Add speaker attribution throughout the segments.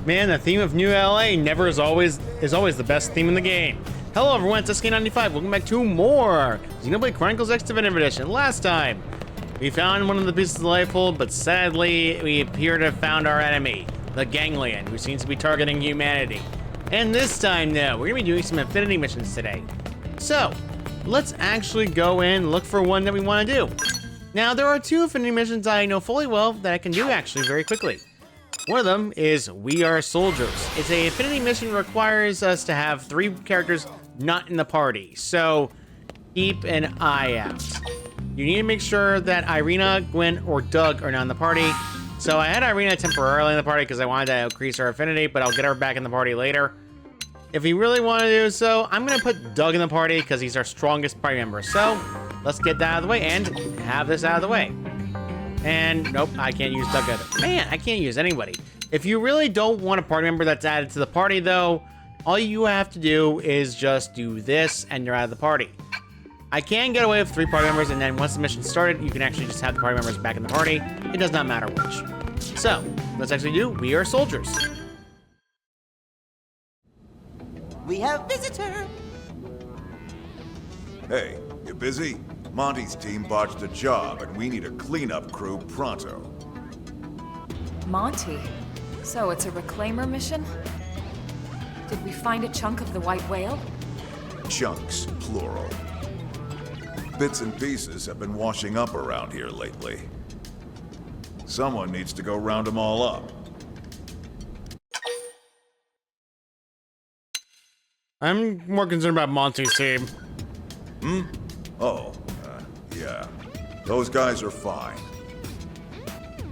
Speaker 1: Man, the theme of New LA never is always the best theme in the game. Hello everyone, it's SK95. Welcome back to more Xenoblade Chronicles X Definitive Edition. Last time, we found one of the pieces of the life hold, but sadly, we appear to have found our enemy, the Ganglion, who seems to be targeting humanity. And this time, though, we're gonna be doing some Infinity missions today. So, let's actually go in and look for one that we want to do. Now, there are two Infinity missions I know fully well that I can do actually very quickly. One of them is We Are Soldiers. It's a Infinity mission that requires us to have 3 characters not in the party, so keep an eye out. You need to make sure that Irina, Gwen, or Doug are not in the party. So I had Irina temporarily in the party because I wanted to increase her affinity, but I'll get her back in the party later. If you really want to do so, I'm going to put Doug in the party because he's our strongest party member. So let's get that out of the way and have this out of the way. And nope, I can't use Doug either. Man, I can't use anybody. If you really don't want a party member that's added to the party, though, all you have to do is just do this and you're out of the party. I can get away with 3 party members, and then once the mission started, you can actually just have the party members back in the party. It does not matter which. So, let's actually do We Are Soldiers.
Speaker 2: We have visitor.
Speaker 3: Hey, you busy? Monty's team botched a job, and we need a cleanup crew pronto.
Speaker 4: Monty? So it's a reclaimer mission? Did we find a chunk of the white whale?
Speaker 3: Chunks, plural. Bits and pieces have been washing up around here lately. Someone needs to go round them all up.
Speaker 1: I'm more concerned about Monty's team.
Speaker 3: Oh, yeah. Those guys are fine.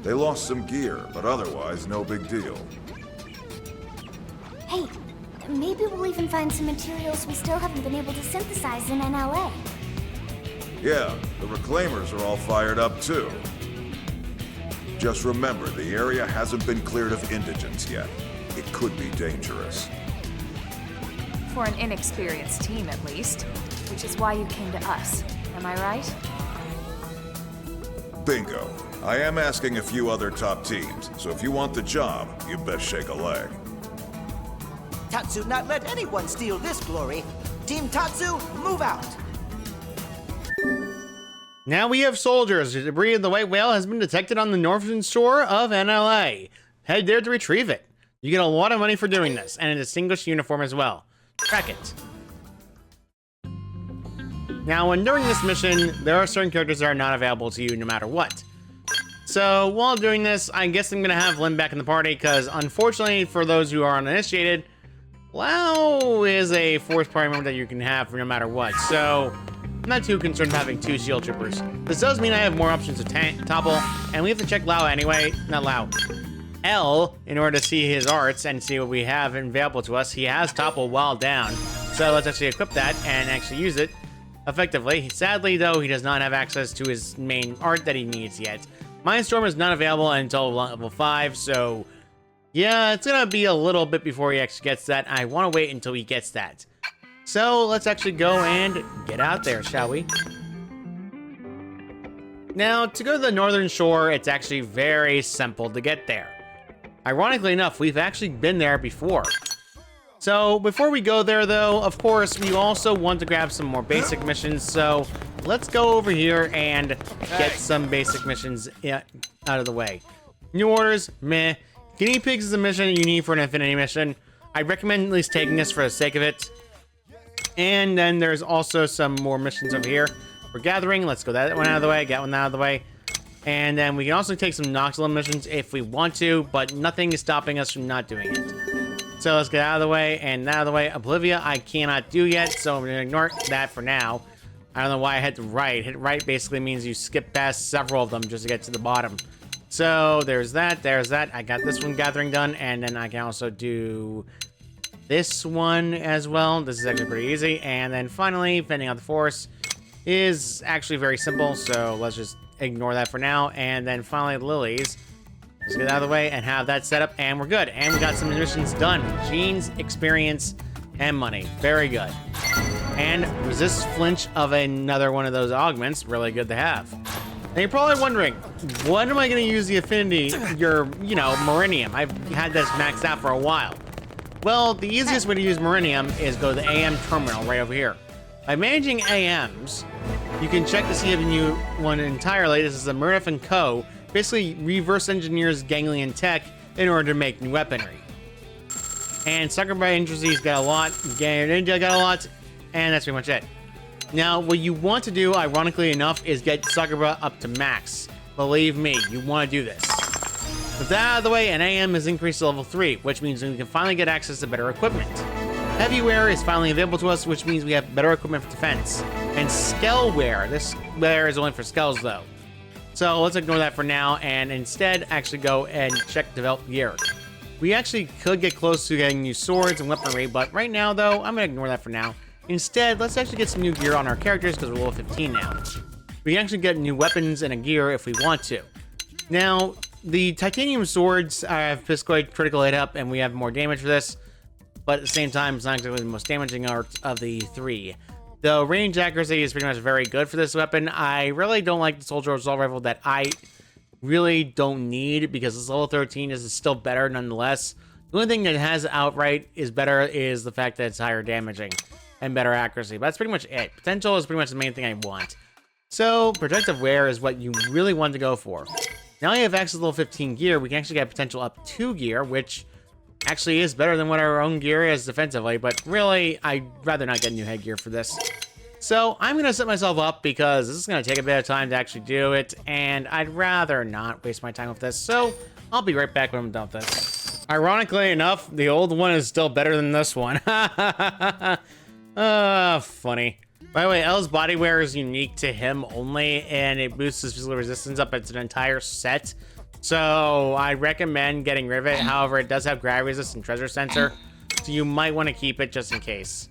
Speaker 3: They lost some gear, but otherwise, no big deal.
Speaker 5: Hey, maybe we'll even find some materials we still haven't been able to synthesize in NLA.
Speaker 3: Yeah, the Reclaimers are all fired up too. Just remember, the area hasn't been cleared of indigents yet. It could be dangerous.
Speaker 4: For an inexperienced team, at least. Which is why you came to us. Am I right?
Speaker 3: Bingo. I am asking a few other top teams, so if you want the job, you best shake a leg.
Speaker 2: Tatsu not let anyone steal this glory. Team Tatsu, move out.
Speaker 1: Now we have soldiers. The debris of the white whale has been detected on the northern shore of NLA. Head there to retrieve it. You get a lot of money for doing this, and a distinguished uniform as well. Track it. Now, when during this mission, there are certain characters that are not available to you no matter what. So, while doing this, I guess I'm going to have Lynn back in the party, because unfortunately, for those who are uninitiated, Lau is a forced party member that you can have no matter what. So, I'm not too concerned with having 2 shield troopers. This does mean I have more options to topple, and we have to check Lau anyway. Not Lau. L, in order to see his arts and see what we have available to us. He has topple while down. So, let's actually equip that and actually use it effectively. Sadly, though, he does not have access to his main art that he needs yet. Mindstorm is not available until level 5, so yeah, it's gonna be a little bit before he actually gets that. I want to wait until he gets that. So let's actually go and get out there, shall we? Now, to go to the northern shore, it's actually very simple to get there. Ironically enough, we've actually been there before. So before we go there, though, of course, we also want to grab some more basic missions, so let's go over here and get some basic missions out of the way. New orders, meh. Guinea pigs is a mission you need for an Infinity mission. I recommend at least taking this for the sake of it. And then there's also some more missions over here. For gathering, let's go that one out of the way, get one out of the way. And then we can also take some Noxula missions if we want to, but nothing is stopping us from not doing it. So let's get out of the way, and out of the way. Oblivia, I cannot do yet, so I'm going to ignore that for now. I don't know why I hit right. Hit right basically means you skip past several of them just to get to the bottom. So there's that, there's that. I got this one gathering done, and then I can also do this one as well. This is actually pretty easy. And then finally, fending out the force is actually very simple, so let's just ignore that for now. And then finally, lilies. Let's get out of the way and have that set up, and we're good. And we got some missions done. Genes, experience, and money. Very good. And resist flinch of another one of those augments. Really good to have. Now you're probably wondering, when am I going to use the affinity, Meridium? I've had this maxed out for a while. Well, the easiest way to use Meridium is go to the AM terminal right over here. By managing AMs, you can check to see if you want entirely. This is the Murph & Co. Basically reverse engineers ganglion tech in order to make new weaponry. And Sucker by Industries got a lot, Ninja got a lot, and that's pretty much it. Now, what you want to do, ironically enough, is get Sakura up to max. Believe me, you want to do this. With that out of the way, an AM is increased to level 3, which means we can finally get access to better equipment. Heavy wear is finally available to us, which means we have better equipment for defense. And Skell wear. This wear is only for Skells, though. So let's ignore that for now, and instead actually go and check develop gear. We actually could get close to getting new swords and weaponry, but right now, though, I'm going to ignore that for now. Instead, let's actually get some new gear on our characters because we're level 15 now. We can actually get new weapons and a gear if we want to. Now, the titanium swords have Piscoid critical hit up, and we have more damage for this. But at the same time, it's not exactly the most damaging art of the three. The range accuracy is pretty much very good for this weapon. I really don't like the Soldier Assault Rifle that I really don't need because this level 13 is still better nonetheless. The only thing that has outright is better is the fact that it's higher damaging and better accuracy. But that's pretty much it. Potential is pretty much the main thing I want. So, protective wear is what you really want to go for. Now you have access to level 15 gear, we can actually get potential up 2 gear, which actually is better than what our own gear is defensively, but really, I'd rather not get new headgear for this. So, I'm going to set myself up because this is going to take a bit of time to actually do it, and I'd rather not waste my time with this, so I'll be right back when I'm done with this. Ironically enough, the old one is still better than this one. Funny. By the way, L's body wear is unique to him only, and it boosts his physical resistance up. It's an entire set. So I recommend getting rid of it. However, it does have gravity resist and treasure sensor, so you might want to keep it just in case.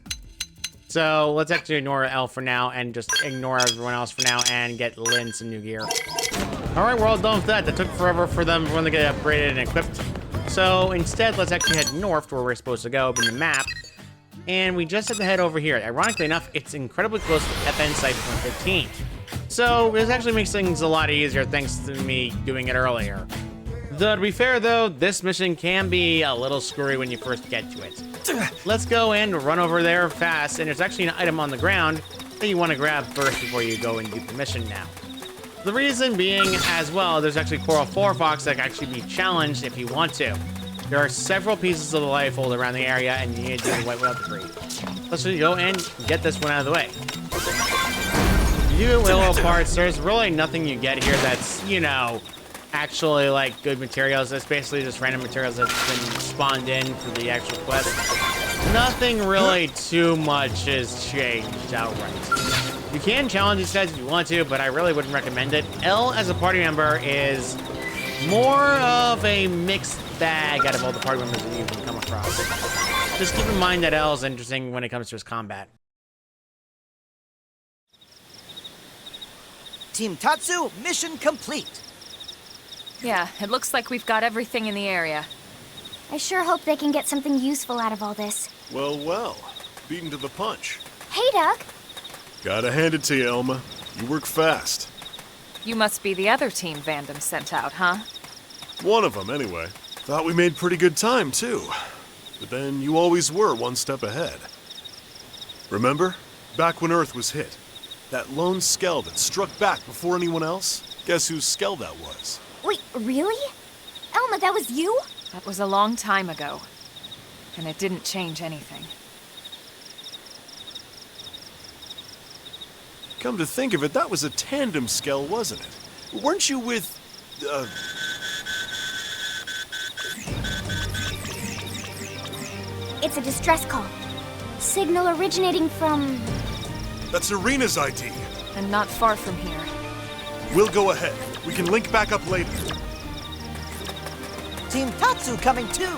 Speaker 1: So let's actually ignore L for now and just ignore everyone else for now and get Lynn some new gear. All right, we're all done with that. That took forever for them when they get upgraded and equipped. So instead, let's actually head north to where we're supposed to go in the map. And we just have to head over here. Ironically enough, it's incredibly close to FN Site 115. So this actually makes things a lot easier thanks to me doing it earlier. Though, to be fair though, this mission can be a little screwy when you first get to it. Let's go and run over there fast, and there's actually an item on the ground that you want to grab first before you go and do the mission now. The reason being, as well, there's actually Coral 4 Fox that can actually be challenged if you want to. There are several pieces of the life hold around the area, and you need to do the white whale debris. Let's just go and get this one out of the way. You do willow parts, there's really nothing you get here that's, you know, actually like good materials. It's basically just random materials that's been spawned in for the actual quest. Nothing really too much has changed outright. You can challenge these guys if you want to, but I really wouldn't recommend it. L as a party member is more of a mixed bag out of all the party members that you can come across. Just keep in mind that L is interesting when it comes to his combat.
Speaker 2: Team Tatsu, mission complete.
Speaker 4: Yeah, it looks like we've got everything in the area.
Speaker 5: I sure hope they can get something useful out of all this.
Speaker 6: Well, well. Beaten to the punch.
Speaker 5: Hey, Doug.
Speaker 6: Gotta hand it to you, Elma. You work fast.
Speaker 4: You must be the other team Vandam sent out, huh?
Speaker 6: One of them, anyway. Thought we made pretty good time, too. But then you always were one step ahead. Remember? Back when Earth was hit. That lone Skell that struck back before anyone else? Guess whose Skell that was?
Speaker 5: Wait, really? Elma, that was you?
Speaker 4: That was a long time ago. And it didn't change anything.
Speaker 6: Come to think of it, that was a tandem Skell, wasn't it? Weren't you with,
Speaker 5: It's a distress call. Signal originating from...
Speaker 6: That's Arena's ID.
Speaker 4: And not far from here.
Speaker 6: We'll go ahead. We can link back up later.
Speaker 2: Team Tatsu coming too.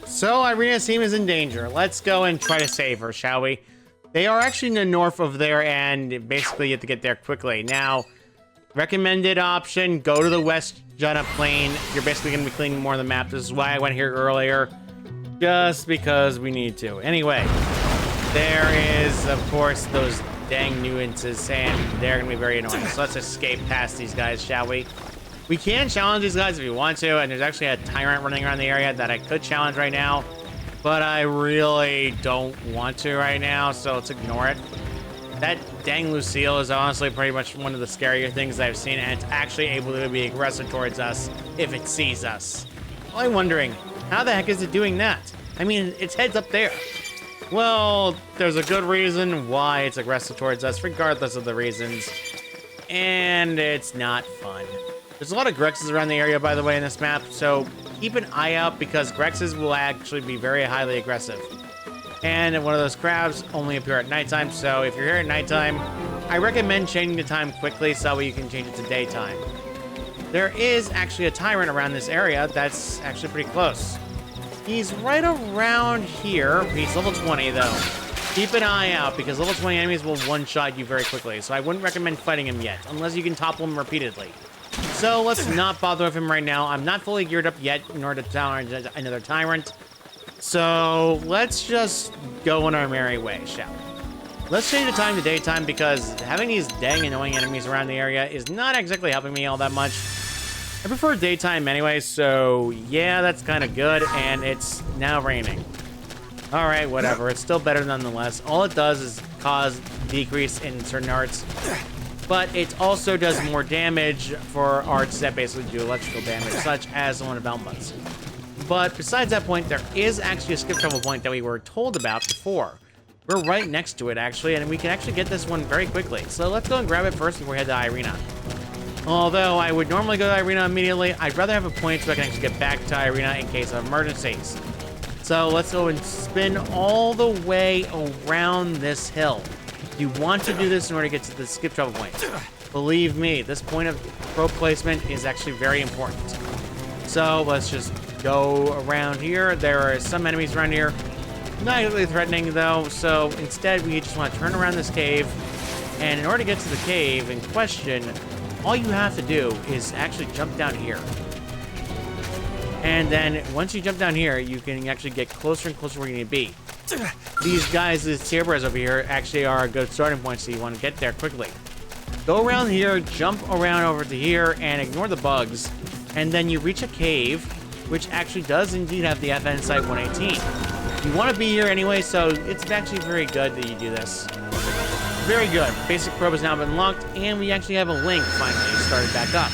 Speaker 1: So Irina's team is in danger. Let's go and try to save her, shall we? They are actually in the north of there, and basically you have to get there quickly. Now, recommended option, go to the West Jutta Plain. You're basically going to be cleaning more of the map. This is why I went here earlier, just because we need to. Anyway, there is, of course, those dang nuances, and they're gonna be very annoying. So let's escape past these guys, shall we? We can challenge these guys if we want to, and there's actually a tyrant running around the area that I could challenge right now, but I really don't want to right now, so let's ignore it. That dang Lucille is honestly pretty much one of the scarier things I've seen, and it's actually able to be aggressive towards us if it sees us. Well, I'm wondering, how the heck is it doing that? I mean, its head's up there. Well, there's a good reason why it's aggressive towards us, regardless of the reasons, and it's not fun. There's a lot of Grexes around the area, by the way, in this map, so keep an eye out because Grexes will actually be very highly aggressive. And one of those crabs only appear at nighttime, so if you're here at nighttime, I recommend changing the time quickly so you can change it to daytime. There is actually a tyrant around this area that's actually pretty close. He's right around here. He's level 20, though. Keep an eye out because level 20 enemies will one-shot you very quickly, so I wouldn't recommend fighting him yet, unless you can topple him repeatedly. So let's not bother with him right now. I'm not fully geared up yet in order to challenge another tyrant. So let's just go on our merry way, shall we? Let's change the time to daytime because having these dang annoying enemies around the area is not exactly helping me all that much. I prefer daytime anyway, so yeah, that's kind of good, and it's now raining. All right, whatever. It's still better nonetheless. All it does is cause decrease in certain arts, but it also does more damage for arts that basically do electrical damage, such as the one of Elma's. But besides that point, there is actually a skip travel point that we were told about before. We're right next to it, actually, and we can actually get this one very quickly. So let's go and grab it first before we head to Irina. Although I would normally go to Irina immediately, I'd rather have a point so I can actually get back to Irina in case of emergencies. So let's go and spin all the way around this hill. You want to do this in order to get to the skip travel point. Believe me, this point of probe placement is actually very important. So let's just go around here. There are some enemies around here. Not really threatening though, so instead we just want to turn around this cave. And in order to get to the cave in question, all you have to do is actually jump down here. And then once you jump down here, you can actually get closer and closer where you need to be. These guys, these Cerebras over here, actually are a good starting point, so you want to get there quickly. Go around here, jump around over to here, and ignore the bugs. And then you reach a cave, which actually does indeed have the FN Site 118. You want to be here anyway, so it's actually very good that you do this. Very good. Basic probe has now been unlocked, and we actually have a link finally started back up.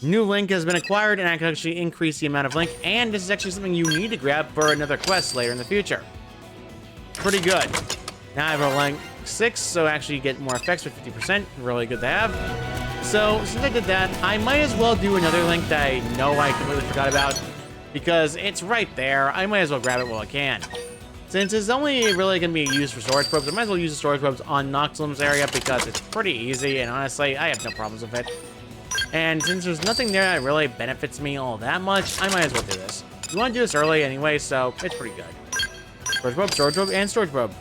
Speaker 1: New link has been acquired, and I can actually increase the amount of link, and this is actually something you need to grab for another quest later in the future. Pretty good. Now I have a rank 6, so actually you get more effects with 50%. Really good to have. So, since I did that, I might as well do another link that I know I completely forgot about, because it's right there. I might as well grab it while I can. Since it's only really going to be used for storage probes, I might as well use the storage probes on Noxlim's area because it's pretty easy, and honestly, I have no problems with it. And since there's nothing there that really benefits me all that much, I might as well do this. You want to do this early anyway, so it's pretty good. Storage probe, and storage probe.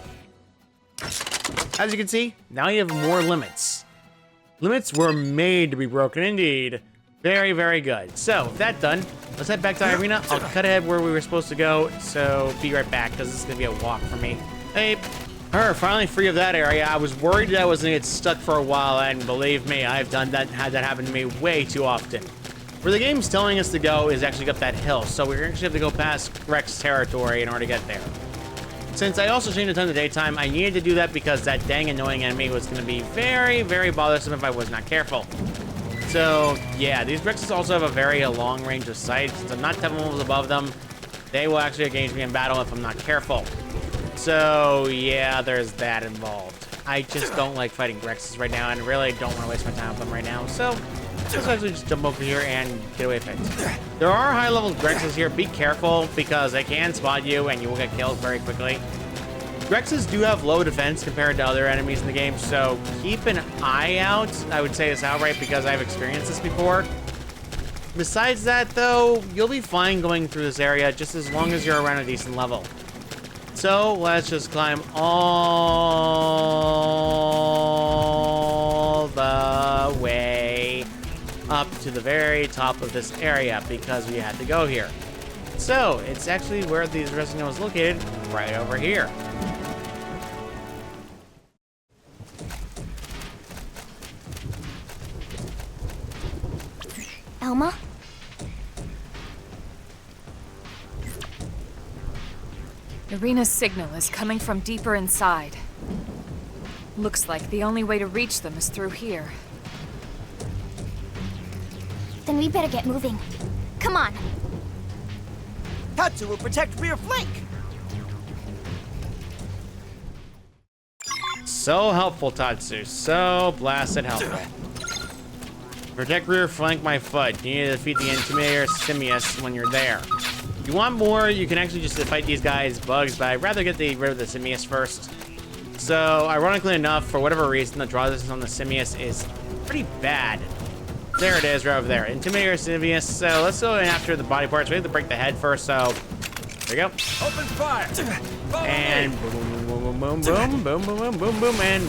Speaker 1: As you can see, now you have more limits. Limits were made to be broken indeed. Very, very good. So, with that done, let's head back to Irina. I'll cut ahead where we were supposed to go, so be right back, because this is going to be a walk for me. Hey, finally free of that area. I was worried that I was going to get stuck for a while, and believe me, I've done that and had that happen to me way too often. Where the game's telling us to go is actually up that hill, so we're actually have to go past Rex territory in order to get there. Since I also changed the time to daytime, I needed to do that because that dang annoying enemy was going to be very, very bothersome if I was not careful. So, yeah, these Rexes also have a very long range of sight. Since I'm not 10 levels above them, they will actually engage me in battle if I'm not careful. So, yeah, there's that involved. I just don't like fighting Rexes right now and really don't want to waste my time with them right now. So, let's actually just jump over here and get away from it. There are high-level Rexes here. Be careful because they can spot you and you will get killed very quickly. Rexes do have low defense compared to other enemies in the game, so keep an eye out. I would say this outright because I've experienced this before. Besides that, though, you'll be fine going through this area just as long as you're around a decent level. So let's just climb all the way up to the very top of this area because we had to go here. So it's actually where these resting node is located, right over here.
Speaker 5: Velma?
Speaker 4: Irina's signal is coming from deeper inside. Looks like the only way to reach them is through here.
Speaker 5: Then we better get moving. Come on.
Speaker 2: Tatsu will protect rear flank.
Speaker 1: So helpful, Tatsu. So blasted helpful. Protect rear flank my foot. You need to defeat the Intimidator Simius when you're there. If you want more, you can actually just fight these guys, bugs, but I'd rather get rid of the Simius first. So, ironically enough, for whatever reason, the draw distance on the Simius is pretty bad. There it is, right over there. Intimidator Simius. So, let's go in after the body parts. We have to break the head first, so there we go.
Speaker 7: Open fire!
Speaker 1: And boom, boom, boom, boom, boom, boom, boom, boom, boom, and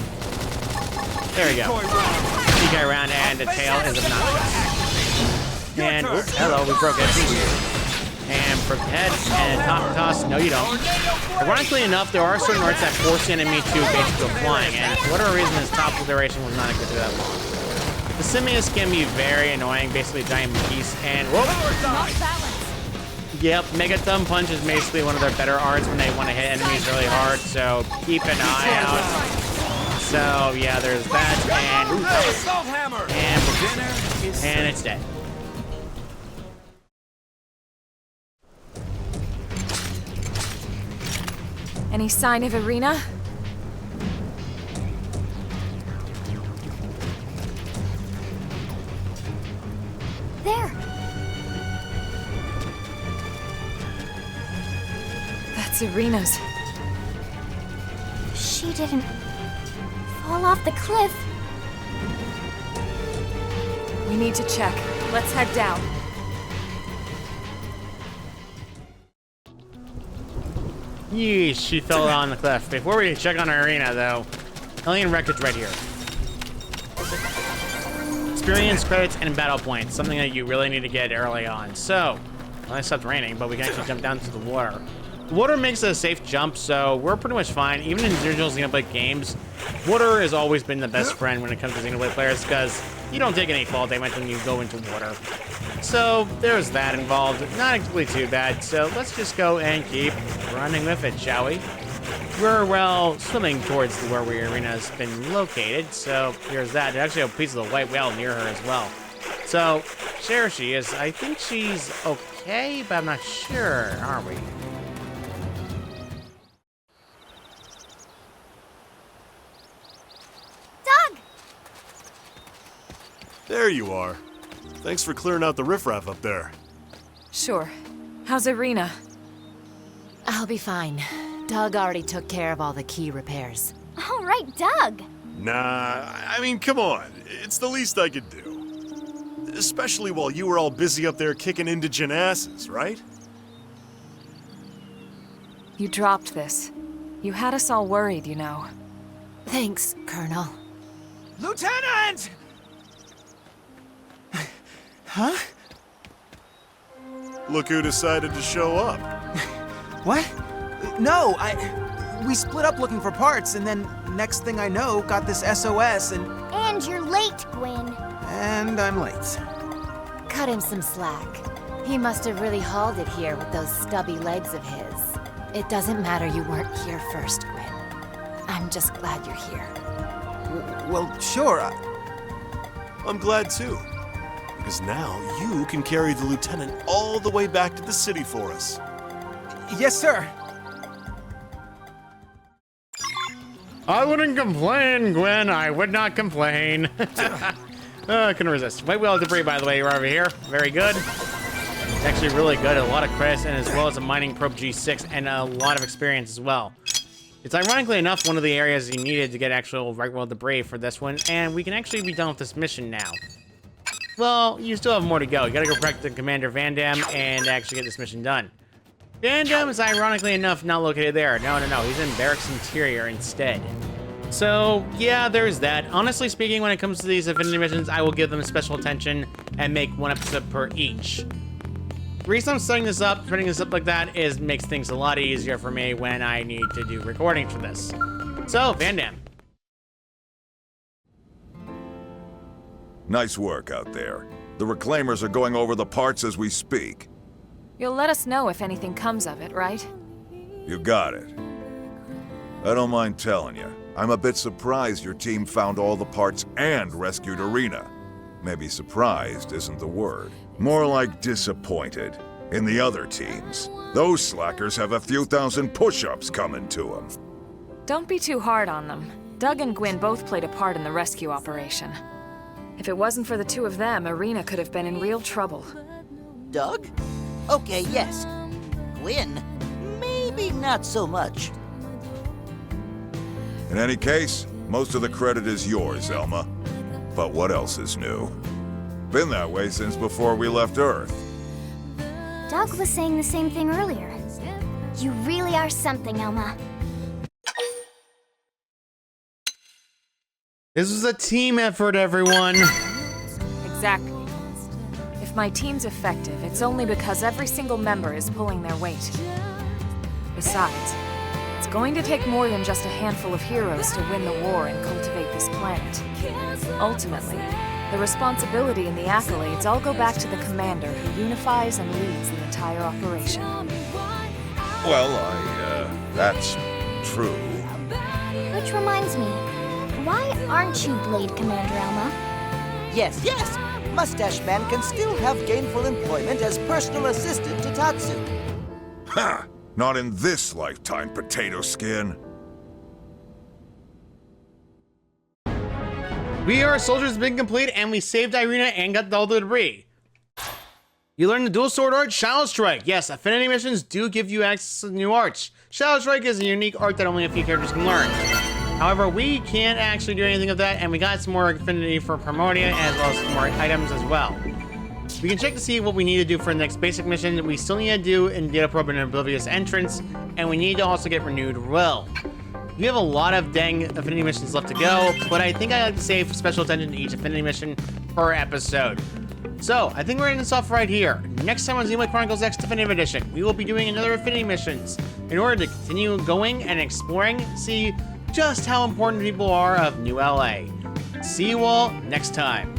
Speaker 1: there we go. Decoy round, and the tail is obnoxious. And, oops, hello, we broke it. And broke the head, and top toss. No, you don't. Ironically enough, there are certain arts that force the enemy to basically go flying, and for whatever reason, his topple duration was not good to that long. The Simius can be very annoying, basically a giant piece, and whoop. Yep, Mega Thumb Punch is basically one of their better arts when they want to hit enemies really hard, so keep an eye out. So, yeah, there's that, and it's dead.
Speaker 4: Any sign of Irina?
Speaker 5: There.
Speaker 4: That's Irina's.
Speaker 5: She didn't fall off the cliff.
Speaker 4: We need to check. Let's head down.
Speaker 1: Yeesh, she fell on the cliff. Before we check on Irina, though, alien wreckage right here. Experience credits and battle points, something that you really need to get early on. So, well, it stopped raining, but we can actually jump down to the water. The water makes it a safe jump, so we're pretty much fine. Even in original Xenoblade games, water has always been the best friend when it comes to Xenoblade players, because you don't take any fall damage when you go into water. So, there's that involved. Not actually too bad, so let's just go and keep running with it, shall we? We're, well, swimming towards where Irina's been located, so here's that. There's actually a piece of the white whale near her as well. So, there she is. I think she's okay, but I'm not sure, are we?
Speaker 5: Doug!
Speaker 6: There you are. Thanks for clearing out the riffraff up there.
Speaker 4: Sure. How's Irina?
Speaker 8: I'll be fine. Doug already took care of all the key repairs.
Speaker 5: All right, Doug.
Speaker 6: Nah, I mean, come on. It's the least I could do. Especially while you were all busy up there kicking indigent asses, right?
Speaker 4: You dropped this. You had us all worried, you know.
Speaker 8: Thanks, Colonel.
Speaker 2: Lieutenant! Huh?
Speaker 6: Look who decided to show up.
Speaker 9: What? No, we split up looking for parts, and then next thing I know, got this SOS,
Speaker 5: And you're late, Gwen.
Speaker 9: and I'm late.
Speaker 8: Cut him some slack. He must have really hauled it here with those stubby legs of his. It doesn't matter you weren't here first, Gwen. I'm just glad you're here.
Speaker 9: Well, sure.
Speaker 6: I'm glad too. Because now you can carry the lieutenant all the way back to the city for us.
Speaker 9: Yes, sir.
Speaker 1: I wouldn't complain, Gwen. I would not complain. Couldn't resist. White whale debris, by the way, right over here. Very good. Actually really good. A lot of credits, and as well as a mining probe G6 and a lot of experience as well. It's ironically enough one of the areas you needed to get actual white whale debris for this one, and we can actually be done with this mission now. Well, you still have more to go. You gotta go protect the Commander Van Damme and actually get this mission done. Van Damme is ironically enough not located there. No, he's in Barracks Interior instead. So, yeah, there's that. Honestly speaking, when it comes to these Affinity missions, I will give them special attention and make one episode per each. The reason I'm setting this up like that, is makes things a lot easier for me when I need to do recordings for this. So, Van Damme.
Speaker 3: Nice work out there. The Reclaimers are going over the parts as we speak.
Speaker 4: You'll let us know if anything comes of it, right?
Speaker 3: You got it. I don't mind telling you, I'm a bit surprised your team found all the parts and rescued Irina. Maybe surprised isn't the word. More like disappointed. In the other teams, those slackers have a few thousand push-ups coming to them.
Speaker 4: Don't be too hard on them. Doug and Gwyn both played a part in the rescue operation. If it wasn't for the two of them, Irina could have been in real trouble.
Speaker 2: Doug? Okay, yes. Gwyn? Maybe not so much.
Speaker 3: In any case, most of the credit is yours, Elma. But what else is new? Been that way since before we left Earth.
Speaker 5: Doug was saying the same thing earlier. You really are something, Elma.
Speaker 1: This was a team effort, everyone.
Speaker 4: Exactly. If my team's effective, it's only because every single member is pulling their weight. Besides, it's going to take more than just a handful of heroes to win the war and cultivate this planet. Ultimately, the responsibility and the accolades all go back to the commander who unifies and leads the entire operation.
Speaker 3: Well, that's true.
Speaker 5: Which reminds me, why aren't you Blade Commander, Elma?
Speaker 2: Yes, yes! Mustache Man can still have gainful employment as personal assistant to Tatsu.
Speaker 3: Ha! Not in this lifetime, potato skin.
Speaker 1: We are soldiers been complete, and we saved Irina and got all the debris. You learned the dual sword art, Shadow Strike. Yes, affinity missions do give you access to new arts. Shadow Strike is a unique art that only a few characters can learn. However, we can't actually do anything of that, and we got some more affinity for Primordia as well as some more items as well. We can check to see what we need to do for the next basic mission. We still need to do and get a probe in an Oblivious Entrance, and we need to also get Renewed Will. We have a lot of dang affinity missions left to go, but I think I like to save special attention to each affinity mission per episode. So, I think we're ending this off right here. Next time on Xenoblade Chronicles X Definitive Edition, we will be doing another affinity missions in order to continue going and exploring, see just how important people are of New LA. See you all next time.